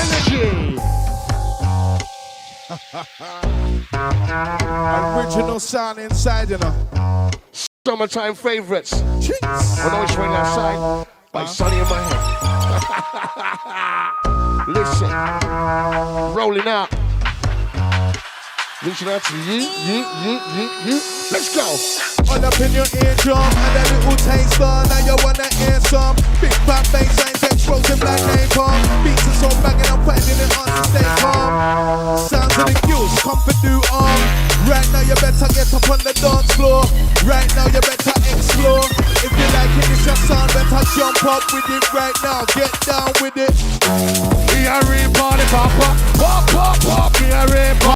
energy. Original sound inside, you know. Summertime favorites. When I was running outside, by Sunny in my head. Listen, rolling out. Reaching out to you. Let's go. All up in your eardrum and a little taster. Now you wanna hear some big fat bass lines explosive like napalm. Beats are so banging, I'm finding it hard to stay calm. Sounds of the youth, comfort do arm. Right now you better get up on the dance floor. Right now you better explore. If you like it, it's your sound, better jump up with it right now. Get down with it. We are in party, pop, pop, pop, pop, pop. We are in party.